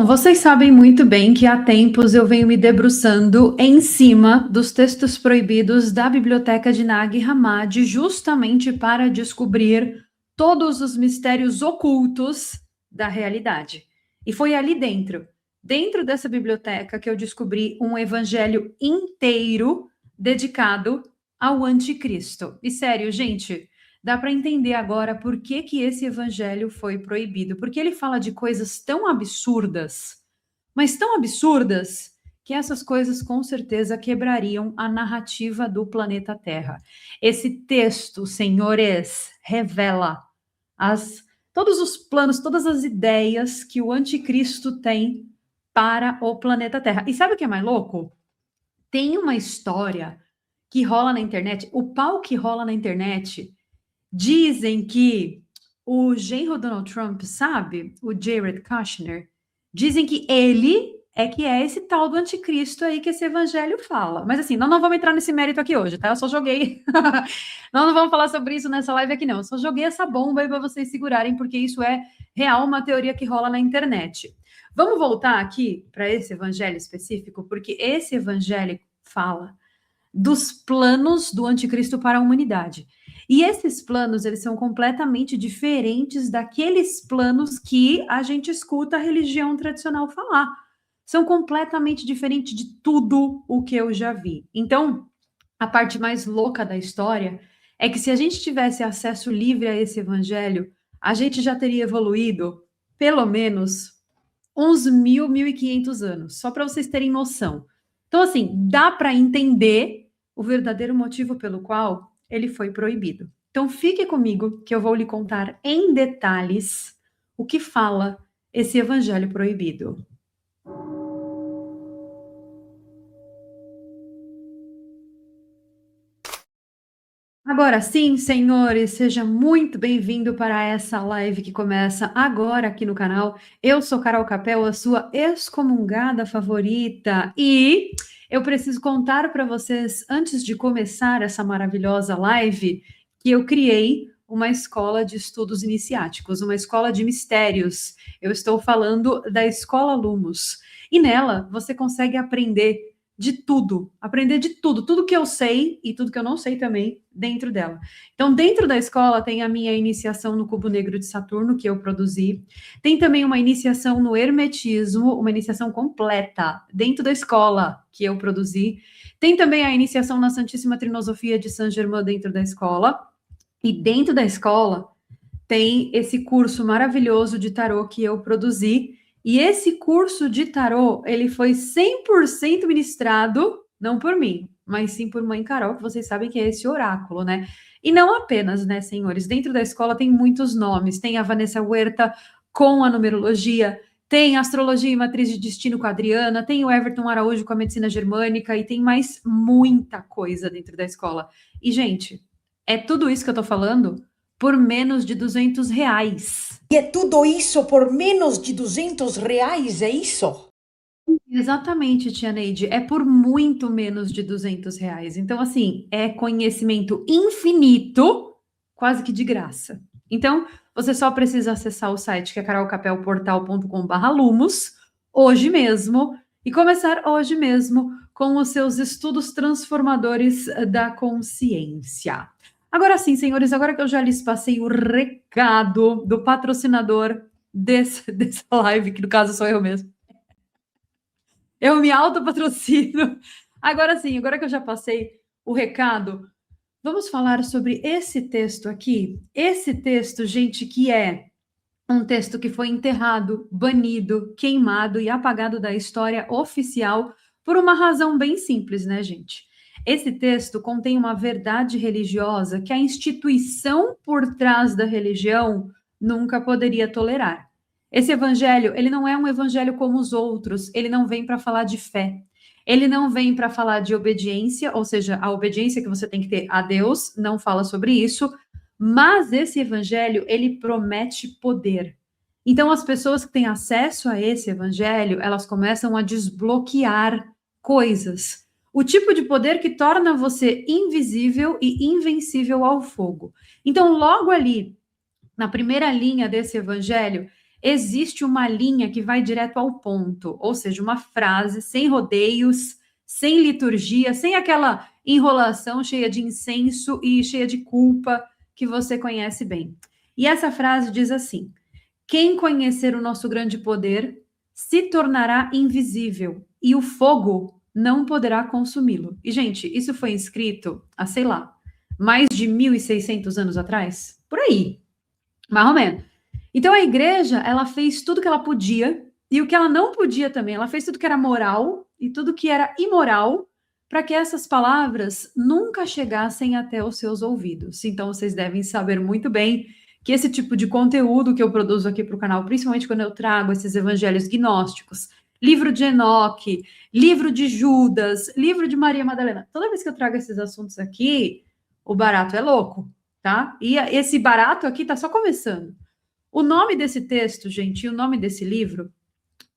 Bom, vocês sabem muito bem que há tempos eu venho me debruçando em cima dos textos proibidos da Biblioteca de Nag Hammadi, justamente para descobrir todos os mistérios ocultos da realidade. E foi ali dentro dessa biblioteca, que eu descobri um evangelho inteiro dedicado ao anticristo. E sério, gente, dá para entender agora por que que esse evangelho foi proibido, porque ele fala de coisas tão absurdas, mas tão absurdas, que essas coisas com certeza quebrariam a narrativa do planeta Terra. Esse texto, senhores, revela todos os planos, todas as ideias que o anticristo tem para o planeta Terra. E sabe o que é mais louco? Tem uma história que rola na internet, o pau que rola na internet. Dizem que o genro Donald Trump, sabe? O Jared Kushner. Dizem que ele que é esse tal do anticristo aí que esse evangelho fala. Mas assim, nós não vamos entrar nesse mérito aqui hoje, tá? Eu só joguei. Nós não vamos falar sobre isso nessa live aqui, não. Eu só joguei essa bomba aí para vocês segurarem, porque isso é real, uma teoria que rola na internet. Vamos voltar aqui para esse evangelho específico, porque esse evangelho fala dos planos do anticristo para a humanidade. E esses planos, eles são completamente diferentes daqueles planos que a gente escuta a religião tradicional falar. São completamente diferentes de tudo o que eu já vi. Então, a parte mais louca da história é que se a gente tivesse acesso livre a esse evangelho, a gente já teria evoluído pelo menos uns 1.500 anos, só para vocês terem noção. Então, assim, dá para entender o verdadeiro motivo pelo qual ele foi proibido. Então, fique comigo que eu vou lhe contar em detalhes o que fala esse evangelho proibido. Agora sim, senhores, seja muito bem-vindo para essa live que começa agora aqui no canal. Eu sou Carol Capel, a sua excomungada favorita, e eu preciso contar para vocês, antes de começar essa maravilhosa live, que eu criei uma escola de estudos iniciáticos, uma escola de mistérios. Eu estou falando da Escola Lumos. E nela você consegue aprender de tudo que eu sei e tudo que eu não sei também dentro dela. Então, dentro da escola tem a minha iniciação no cubo negro de Saturno, que eu produzi. Tem também uma iniciação no hermetismo, uma iniciação completa dentro da escola que eu produzi. Tem também a iniciação na Santíssima Trinosofia de Saint-Germain dentro da escola. E dentro da escola tem esse curso maravilhoso de tarô que eu produzi. E esse curso de tarô, ele foi 100% ministrado, não por mim, mas sim por Mãe Carol, que vocês sabem que é esse oráculo, né? E não apenas, né, senhores? Dentro da escola tem muitos nomes. Tem a Vanessa Huerta com a numerologia, tem a astrologia e matriz de destino com a Adriana, tem o Everton Araújo com a medicina germânica e tem mais muita coisa dentro da escola. E, gente, é tudo isso que eu tô falando por menos de R$ 200. E é tudo isso por menos de R$ 200, é isso? Exatamente, tia Neide, é por muito menos de R$ 200. Então, assim, é conhecimento infinito, quase que de graça. Então, você só precisa acessar o site que é carolcapelportal.com/lumos hoje mesmo e começar hoje mesmo com os seus estudos transformadores da consciência. Agora sim, senhores, agora que eu já lhes passei o recado do patrocinador dessa live, que no caso sou eu mesmo. Eu me autopatrocino. Agora sim, agora que eu já passei o recado, vamos falar sobre esse texto aqui. Esse texto, gente, que é um texto que foi enterrado, banido, queimado e apagado da história oficial por uma razão bem simples, né, gente? Esse texto contém uma verdade religiosa que a instituição por trás da religião nunca poderia tolerar. Esse evangelho, ele não é um evangelho como os outros, ele não vem para falar de fé. Ele não vem para falar de obediência, ou seja, a obediência que você tem que ter a Deus, não fala sobre isso, mas esse evangelho, ele promete poder. Então, as pessoas que têm acesso a esse evangelho, elas começam a desbloquear coisas. O tipo de poder que torna você invisível e invencível ao fogo. Então, logo ali, na primeira linha desse evangelho, existe uma linha que vai direto ao ponto, ou seja, uma frase sem rodeios, sem liturgia, sem aquela enrolação cheia de incenso e cheia de culpa que você conhece bem. E essa frase diz assim: quem conhecer o nosso grande poder se tornará invisível e o fogo não poderá consumi-lo. E, gente, isso foi escrito há, sei lá, mais de 1.600 anos atrás? Por aí, mais ou menos. Então, a igreja, ela fez tudo que ela podia, e o que ela não podia também, ela fez tudo que era moral e tudo que era imoral, para que essas palavras nunca chegassem até os seus ouvidos. Então, vocês devem saber muito bem que esse tipo de conteúdo que eu produzo aqui para o canal, principalmente quando eu trago esses evangelhos gnósticos, livro de Enoque, livro de Judas, livro de Maria Madalena, toda vez que eu trago esses assuntos aqui, o barato é louco, tá? E esse barato aqui tá só começando. O nome desse texto, gente, e o nome desse livro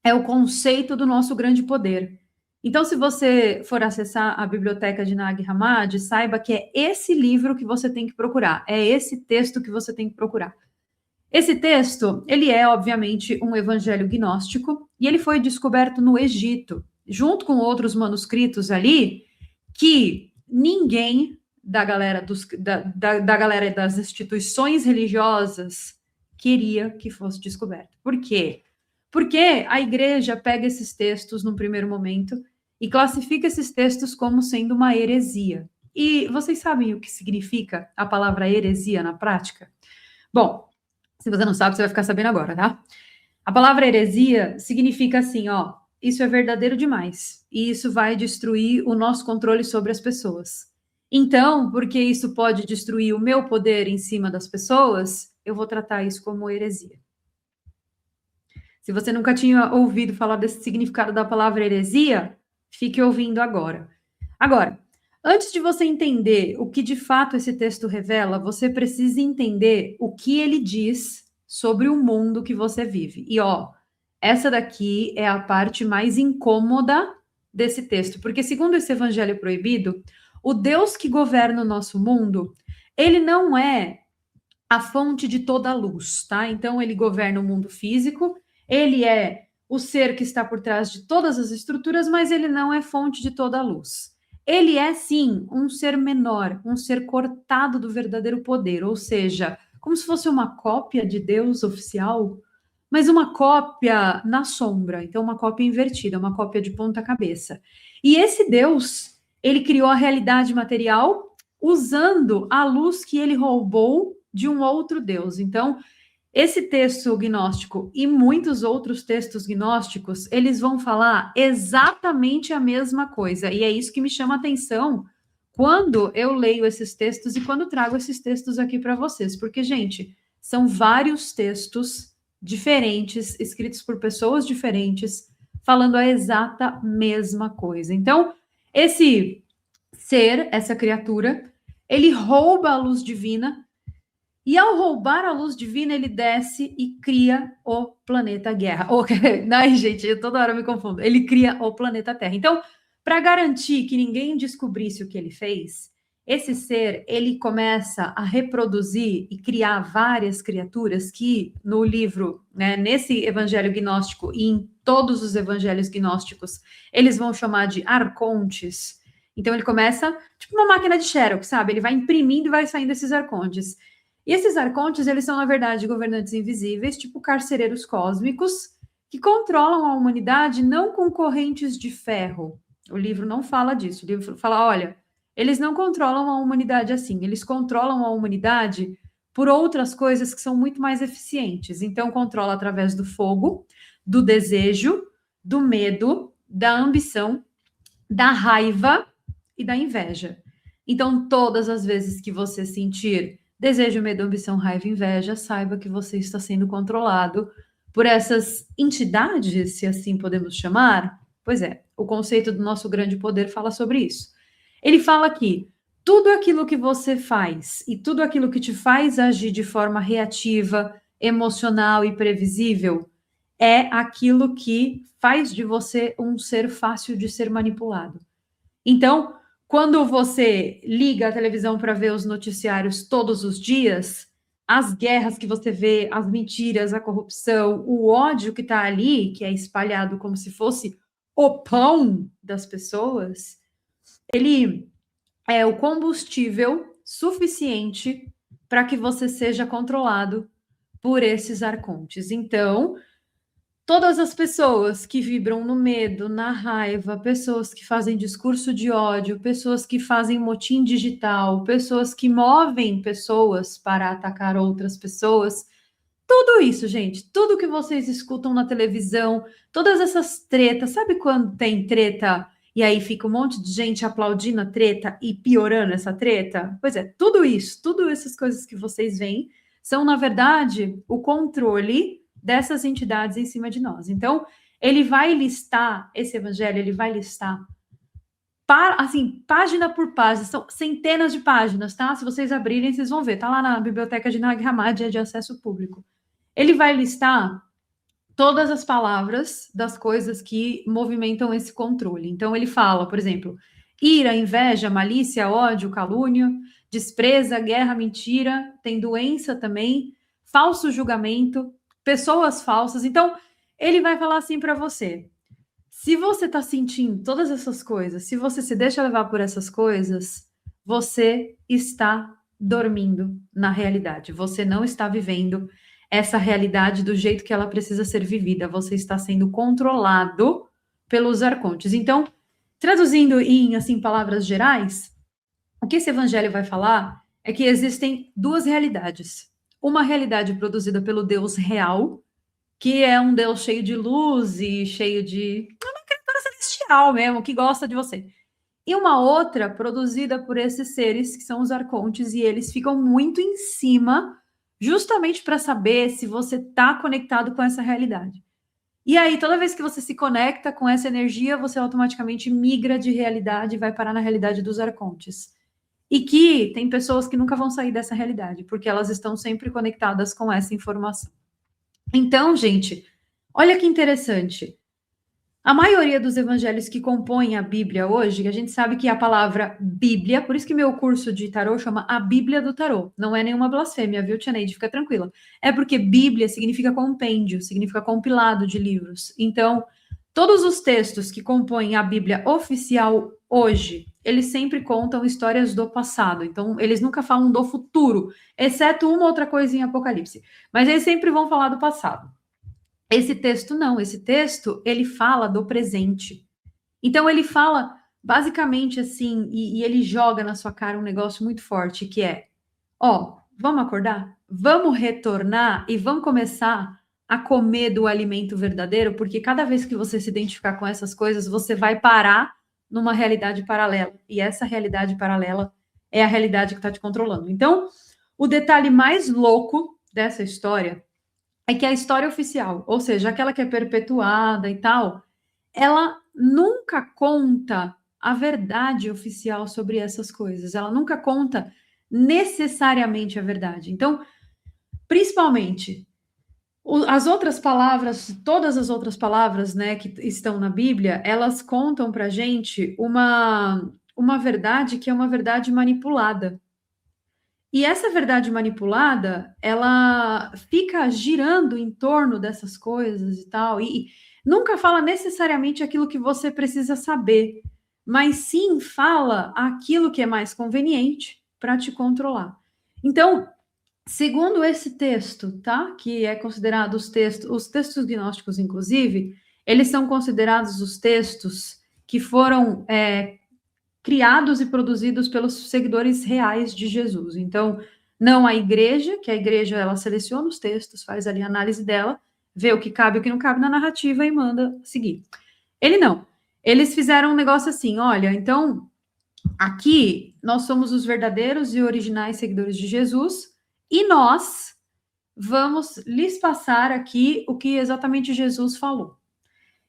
é O Conceito do Nosso Grande Poder. Então, se você for acessar a biblioteca de Nag Hammadi, saiba que é esse livro que você tem que procurar, é esse texto que você tem que procurar. Esse texto, ele é, obviamente, um evangelho gnóstico, e ele foi descoberto no Egito, junto com outros manuscritos ali, que ninguém da galera, da galera das instituições religiosas queria que fosse descoberto. Por quê? Porque a igreja pega esses textos num primeiro momento e classifica esses textos como sendo uma heresia. E vocês sabem o que significa a palavra heresia na prática? Bom, se você não sabe, você vai ficar sabendo agora, tá? A palavra heresia significa assim, ó, isso é verdadeiro demais e isso vai destruir o nosso controle sobre as pessoas. Então, porque isso pode destruir o meu poder em cima das pessoas, eu vou tratar isso como heresia. Se você nunca tinha ouvido falar desse significado da palavra heresia, fique ouvindo agora. Agora, antes de você entender o que de fato esse texto revela, você precisa entender o que ele diz sobre o mundo que você vive. E ó, essa daqui é a parte mais incômoda desse texto, porque segundo esse evangelho proibido, o Deus que governa o nosso mundo, ele não é a fonte de toda a luz, tá? Então ele governa o mundo físico, ele é o ser que está por trás de todas as estruturas, mas ele não é fonte de toda a luz. Ele é, sim, um ser menor, um ser cortado do verdadeiro poder, ou seja, como se fosse uma cópia de Deus oficial, mas uma cópia na sombra, então uma cópia invertida, uma cópia de ponta cabeça. E esse Deus, ele criou a realidade material usando a luz que ele roubou de um outro Deus. Então, esse texto gnóstico e muitos outros textos gnósticos, eles vão falar exatamente a mesma coisa. E é isso que me chama a atenção quando eu leio esses textos e quando trago esses textos aqui para vocês. Porque, gente, são vários textos diferentes, escritos por pessoas diferentes, falando a exata mesma coisa. Então, esse ser, essa criatura, ele rouba a luz divina. E ao roubar a luz divina, ele desce e cria o planeta Guerra. Ai, gente, eu toda hora me confundo. Ele cria o planeta Terra. Então, para garantir que ninguém descobrisse o que ele fez, esse ser, ele começa a reproduzir e criar várias criaturas que no livro, né, nesse evangelho gnóstico e em todos os evangelhos gnósticos, eles vão chamar de arcontes. Então, ele começa, tipo uma máquina de Xerox, sabe? Ele vai imprimindo e vai saindo esses arcontes. E esses arcontes, eles são, na verdade, governantes invisíveis, tipo carcereiros cósmicos, que controlam a humanidade não com correntes de ferro. O livro não fala disso. O livro fala, olha, eles não controlam a humanidade assim, eles controlam a humanidade por outras coisas que são muito mais eficientes. Então, controla através do fogo, do desejo, do medo, da ambição, da raiva e da inveja. Então, todas as vezes que você sentir desejo, medo, ambição, raiva e inveja, saiba que você está sendo controlado por essas entidades, se assim podemos chamar. Pois é, o conceito do nosso grande poder fala sobre isso. Ele fala que tudo aquilo que você faz e tudo aquilo que te faz agir de forma reativa, emocional e previsível é aquilo que faz de você um ser fácil de ser manipulado. Então, quando você liga a televisão para ver os noticiários todos os dias, as guerras que você vê, as mentiras, a corrupção, o ódio que está ali, que é espalhado como se fosse o pão das pessoas, ele é o combustível suficiente para que você seja controlado por esses arcontes. Então, todas as pessoas que vibram no medo, na raiva, pessoas que fazem discurso de ódio, pessoas que fazem motim digital, pessoas que movem pessoas para atacar outras pessoas, tudo isso, gente, tudo que vocês escutam na televisão, todas essas tretas, sabe quando tem treta e aí fica um monte de gente aplaudindo a treta e piorando essa treta? Pois é, tudo isso, tudo essas coisas que vocês veem são, na verdade, o controle dessas entidades em cima de nós. Então, ele vai listar, esse evangelho, ele vai listar, assim, página por página, são centenas de páginas, tá? Se vocês abrirem, vocês vão ver, tá lá na biblioteca de Nag Hammadi, é de acesso público. Ele vai listar todas as palavras das coisas que movimentam esse controle. Então, ele fala, por exemplo, ira, inveja, malícia, ódio, calúnia, despreza, guerra, mentira, tem doença também, falso julgamento, pessoas falsas. Então, ele vai falar assim para você: se você está sentindo todas essas coisas, se você se deixa levar por essas coisas, você está dormindo na realidade. Você não está vivendo essa realidade do jeito que ela precisa ser vivida. Você está sendo controlado pelos arcontes. Então, traduzindo em assim palavras gerais, o que esse evangelho vai falar é que existem duas realidades. Uma realidade produzida pelo Deus real, que é um Deus cheio de luz e cheio de uma criatura celestial mesmo, que gosta de você. E uma outra produzida por esses seres que são os arcontes, e eles ficam muito em cima, justamente para saber se você está conectado com essa realidade. E aí, toda vez que você se conecta com essa energia, você automaticamente migra de realidade e vai parar na realidade dos arcontes. E que tem pessoas que nunca vão sair dessa realidade, porque elas estão sempre conectadas com essa informação. Então, gente, olha que interessante. A maioria dos evangelhos que compõem a Bíblia hoje, a gente sabe que a palavra Bíblia, por isso que meu curso de tarô chama a Bíblia do Tarô. Não é nenhuma blasfêmia, viu, Tia Neide? Fica tranquila. É porque Bíblia significa compêndio, significa compilado de livros. Então, todos os textos que compõem a Bíblia oficial hoje, eles sempre contam histórias do passado. Então, eles nunca falam do futuro, exceto uma outra coisa em Apocalipse. Mas eles sempre vão falar do passado. Esse texto não, esse texto, ele fala do presente. Então, ele fala basicamente assim, e ele joga na sua cara um negócio muito forte, que é, ó, vamos acordar? Vamos retornar e vamos começar a comer do alimento verdadeiro, porque cada vez que você se identificar com essas coisas, você vai parar numa realidade paralela. E essa realidade paralela é a realidade que está te controlando. Então, o detalhe mais louco dessa história é que a história oficial, ou seja, aquela que é perpetuada e tal, ela nunca conta a verdade oficial sobre essas coisas. Ela nunca conta necessariamente a verdade. Então, principalmente, as outras palavras, todas as outras palavras, né, que estão na Bíblia, elas contam para gente uma verdade que é uma verdade manipulada. E essa verdade manipulada, ela fica girando em torno dessas coisas e tal, e nunca fala necessariamente aquilo que você precisa saber, mas sim fala aquilo que é mais conveniente para te controlar. Então, segundo esse texto, tá? Que é considerado os textos gnósticos, inclusive, eles são considerados os textos que foram criados e produzidos pelos seguidores reais de Jesus. Então, não a igreja, que a igreja ela seleciona os textos, faz ali a análise dela, vê o que cabe e o que não cabe na narrativa e manda seguir. Ele não. Eles fizeram um negócio assim, olha, então, aqui nós somos os verdadeiros e originais seguidores de Jesus e nós vamos lhes passar aqui o que exatamente Jesus falou.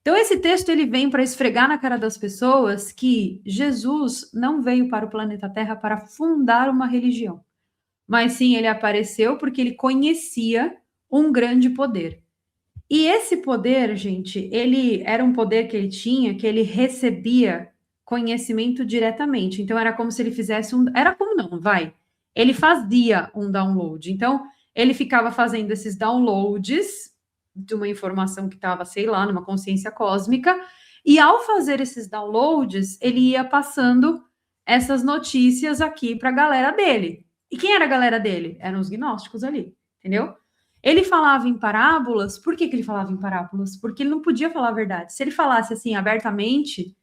Então, esse texto ele vem para esfregar na cara das pessoas que Jesus não veio para o planeta Terra para fundar uma religião, mas sim ele apareceu porque ele conhecia um grande poder. E esse poder, gente, ele era um poder que ele tinha, que ele recebia conhecimento diretamente. Então, era como se ele fizesse um... Era como não, vai. Ele fazia um download. Então, ele ficava fazendo esses downloads de uma informação que estava, sei lá, numa consciência cósmica, e ao fazer esses downloads, ele ia passando essas notícias aqui para a galera dele. E quem era a galera dele? Eram os gnósticos ali, entendeu? Ele falava em parábolas. Por que ele falava em parábolas? Porque ele não podia falar a verdade. Se ele falasse assim abertamente,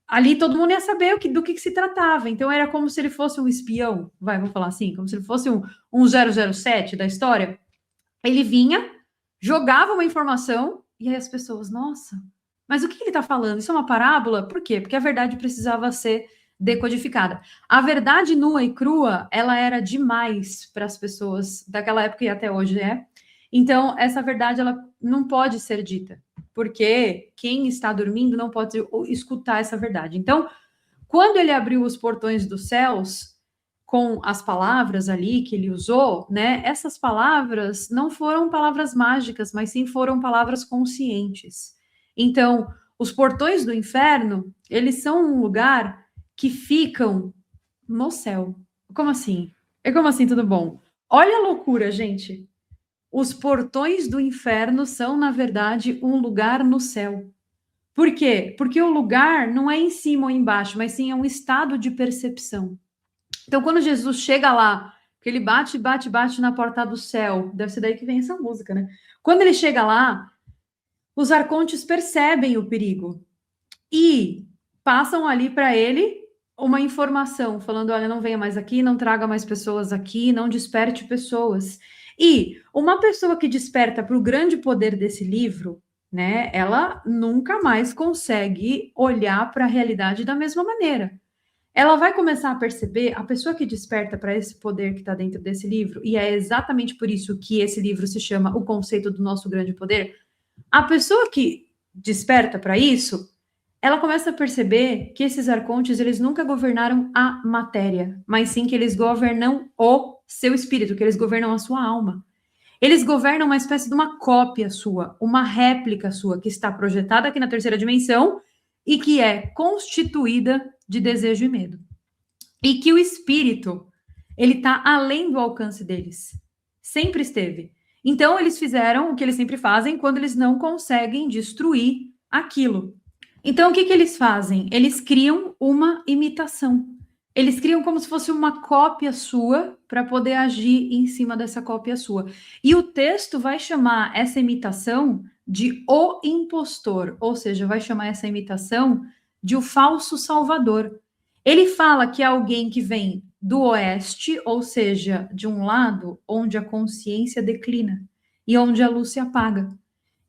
ali todo mundo ia saber do que se tratava. Então era como se ele fosse um espião, vamos falar assim, como se ele fosse um 007 da história. Ele vinha, jogava uma informação, e aí as pessoas, nossa, mas o que ele está falando? Isso é uma parábola? Por quê? Porque a verdade precisava ser decodificada. A verdade nua e crua, ela era demais para as pessoas daquela época e até hoje é. Então, essa verdade, ela não pode ser dita, porque quem está dormindo não pode escutar essa verdade. Então, quando ele abriu os portões dos céus, com as palavras ali que ele usou, né? Essas palavras não foram palavras mágicas, mas sim foram palavras conscientes. Então, os portões do inferno, eles são um lugar que ficam no céu. Como assim? É como assim, tudo bom? Olha a loucura, gente. Os portões do inferno são, na verdade, um lugar no céu. Por quê? Porque o lugar não é em cima ou embaixo, mas sim é um estado de percepção. Então, quando Jesus chega lá, que ele bate na porta do céu, deve ser daí que vem essa música, né? Quando ele chega lá, os arcontes percebem o perigo e passam ali para ele uma informação, falando, olha, não venha mais aqui, não traga mais pessoas aqui, não desperte pessoas. E uma pessoa que desperta para o grande poder desse livro, né, ela nunca mais consegue olhar para a realidade da mesma maneira. Ela vai começar a perceber, a pessoa que desperta para esse poder que está dentro desse livro, e é exatamente por isso que esse livro se chama O Conceito do Nosso Grande Poder, a pessoa que desperta para isso, ela começa a perceber que esses arcontes, eles nunca governaram a matéria, mas sim que eles governam o seu espírito, que eles governam a sua alma. Eles governam uma espécie de uma cópia sua, uma réplica sua, que está projetada aqui na terceira dimensão e que é constituída de desejo e medo. E que o espírito, ele está além do alcance deles. Sempre esteve. Então, eles fizeram o que eles sempre fazem quando eles não conseguem destruir aquilo. Então, o que eles fazem? Eles criam uma imitação. Eles criam como se fosse uma cópia sua para poder agir em cima dessa cópia sua. E o texto vai chamar essa imitação de o impostor, ou seja, vai chamar essa imitação de o falso salvador. Ele fala que é alguém que vem do oeste, ou seja, de um lado onde a consciência declina e onde a luz se apaga.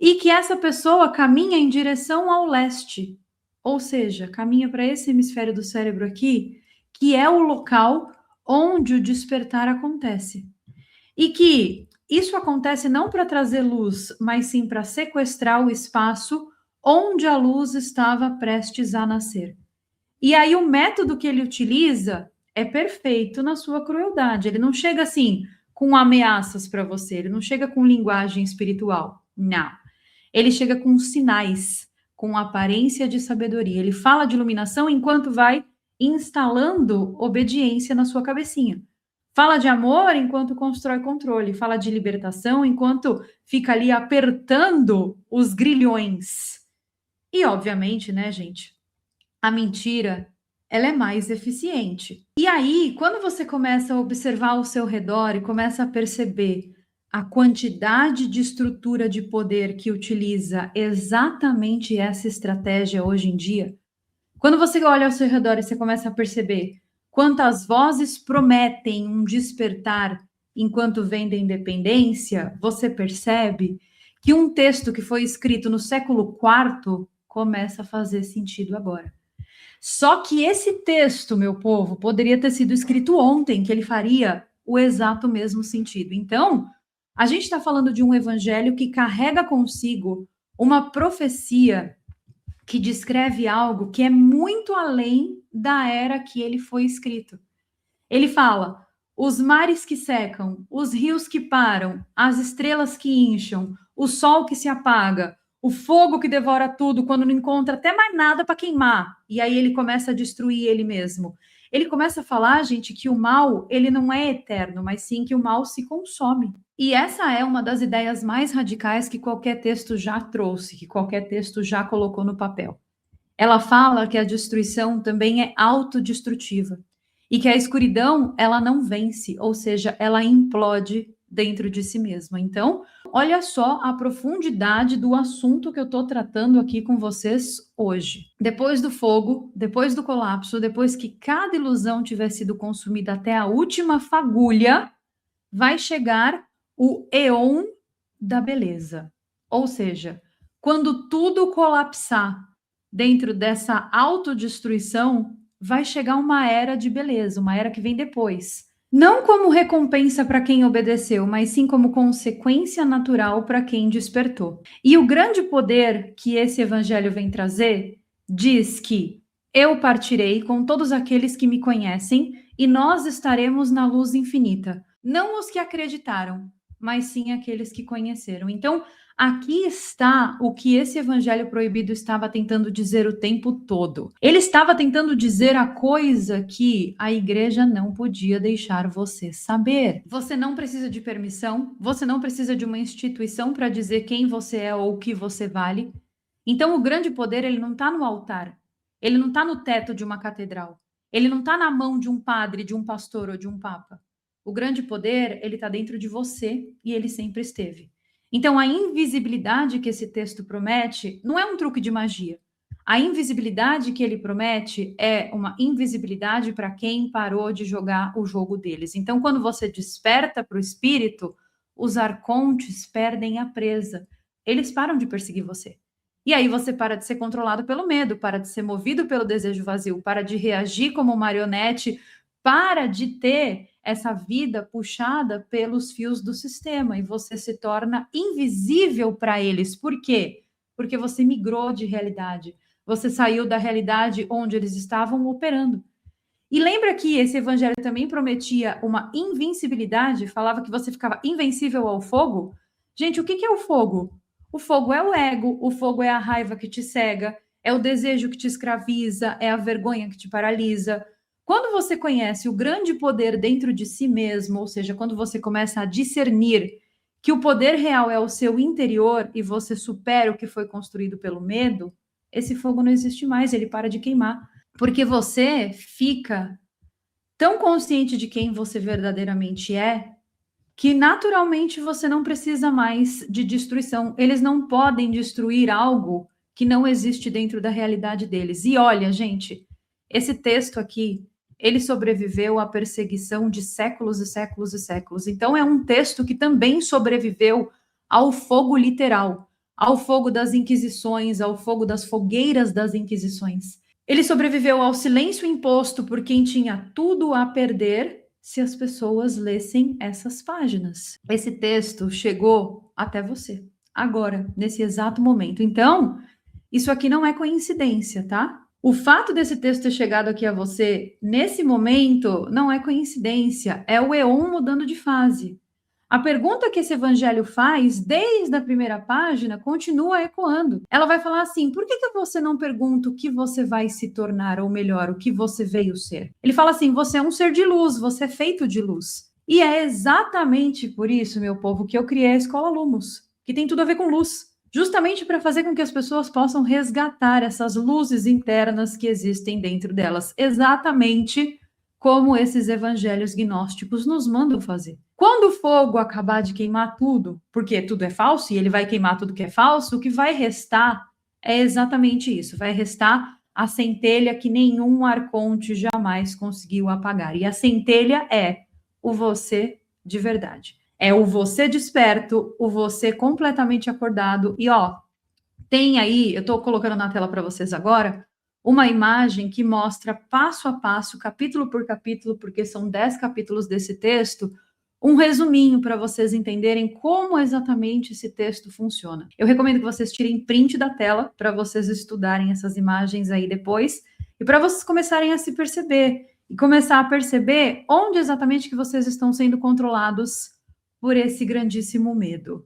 E que essa pessoa caminha em direção ao leste, ou seja, caminha para esse hemisfério do cérebro aqui, que é o local onde o despertar acontece. E que isso acontece não para trazer luz, mas sim para sequestrar o espaço onde a luz estava prestes a nascer. E aí o método que ele utiliza é perfeito na sua crueldade. Ele não chega assim com ameaças para você, ele não chega com linguagem espiritual. Não. Ele chega com sinais, com aparência de sabedoria. Ele fala de iluminação enquanto vai instalando obediência na sua cabecinha. Fala de amor enquanto constrói controle. Fala de libertação enquanto fica ali apertando os grilhões. E, obviamente, né, gente, a mentira, ela é mais eficiente. E aí, quando você começa a observar ao seu redor e começa a perceber a quantidade de estrutura de poder que utiliza exatamente essa estratégia hoje em dia, quando você olha ao seu redor e você começa a perceber quantas vozes prometem um despertar enquanto vendem independência, você percebe que um texto que foi escrito no século IV começa a fazer sentido agora. Só que esse texto, meu povo, poderia ter sido escrito ontem, que ele faria o exato mesmo sentido. Então, a gente está falando de um evangelho que carrega consigo uma profecia que descreve algo que é muito além da era que ele foi escrito. Ele fala: os mares que secam, os rios que param, as estrelas que incham, o sol que se apaga, o fogo que devora tudo quando não encontra até mais nada para queimar. E aí ele começa a destruir ele mesmo. Ele começa a falar, gente, que o mal, ele não é eterno, mas sim que o mal se consome. E essa é uma das ideias mais radicais que qualquer texto já trouxe, que qualquer texto já colocou no papel. Ela fala que a destruição também é autodestrutiva e que a escuridão, ela não vence, ou seja, ela implode dentro de si mesma. Então, olha só a profundidade do assunto que eu estou tratando aqui com vocês hoje. Depois do fogo, depois do colapso, depois que cada ilusão tiver sido consumida até a última fagulha, vai chegar o éon da beleza. Ou seja, quando tudo colapsar dentro dessa autodestruição, vai chegar uma era de beleza, uma era que vem depois. Não como recompensa para quem obedeceu, mas sim como consequência natural para quem despertou. E o grande poder que esse evangelho vem trazer diz que eu partirei com todos aqueles que me conhecem e nós estaremos na luz infinita. Não os que acreditaram, mas sim aqueles que conheceram. Então, aqui está o que esse evangelho proibido estava tentando dizer o tempo todo. Ele estava tentando dizer a coisa que a igreja não podia deixar você saber. Você não precisa de permissão, você não precisa de uma instituição para dizer quem você é ou o que você vale. Então, o grande poder, ele não está no altar, ele não está no teto de uma catedral, ele não está na mão de um padre, de um pastor ou de um papa. O grande poder, ele está dentro de você e ele sempre esteve. Então, a invisibilidade que esse texto promete não é um truque de magia. A invisibilidade que ele promete é uma invisibilidade para quem parou de jogar o jogo deles. Então, quando você desperta para o espírito, os arcontes perdem a presa. Eles param de perseguir você. E aí você para de ser controlado pelo medo, para de ser movido pelo desejo vazio, para de reagir como marionete, para de ter essa vida puxada pelos fios do sistema e você se torna invisível para eles. Por quê? Porque você migrou de realidade. Você saiu da realidade onde eles estavam operando. E lembra que esse evangelho também prometia uma invencibilidade? Falava que você ficava invencível ao fogo? Gente, o que é o fogo? O fogo é o ego, o fogo é a raiva que te cega, é o desejo que te escraviza, é a vergonha que te paralisa. Quando você conhece o grande poder dentro de si mesmo, ou seja, quando você começa a discernir que o poder real é o seu interior e você supera o que foi construído pelo medo, esse fogo não existe mais, ele para de queimar. Porque você fica tão consciente de quem você verdadeiramente é, que naturalmente você não precisa mais de destruição. Eles não podem destruir algo que não existe dentro da realidade deles. E olha, gente, esse texto aqui, ele sobreviveu à perseguição de séculos e séculos e séculos. Então é um texto que também sobreviveu ao fogo literal, ao fogo das inquisições, ao fogo das fogueiras das inquisições. Ele sobreviveu ao silêncio imposto por quem tinha tudo a perder se as pessoas lessem essas páginas. Esse texto chegou até você, agora, nesse exato momento. Então, isso aqui não é coincidência, tá? O fato desse texto ter chegado aqui a você nesse momento não é coincidência, é o éon mudando de fase. A pergunta que esse evangelho faz, desde a primeira página, continua ecoando. Ela vai falar assim: por que você não pergunta o que você vai se tornar, ou melhor, o que você veio ser? Ele fala assim: você é um ser de luz, você é feito de luz. E é exatamente por isso, meu povo, que eu criei a Escola Lumos, que tem tudo a ver com luz. Justamente para fazer com que as pessoas possam resgatar essas luzes internas que existem dentro delas. Exatamente como esses evangelhos gnósticos nos mandam fazer. Quando o fogo acabar de queimar tudo, porque tudo é falso e ele vai queimar tudo que é falso, o que vai restar é exatamente isso. Vai restar a centelha que nenhum arconte jamais conseguiu apagar. E a centelha é o você de verdade. É o você desperto, o você completamente acordado. E ó, tem aí, eu estou colocando na tela para vocês agora, uma imagem que mostra passo a passo, capítulo por capítulo, porque são 10 capítulos desse texto, um resuminho para vocês entenderem como exatamente esse texto funciona. Eu recomendo que vocês tirem print da tela para vocês estudarem essas imagens aí depois e para vocês começarem a se perceber e começar a perceber onde exatamente que vocês estão sendo controlados por esse grandíssimo medo.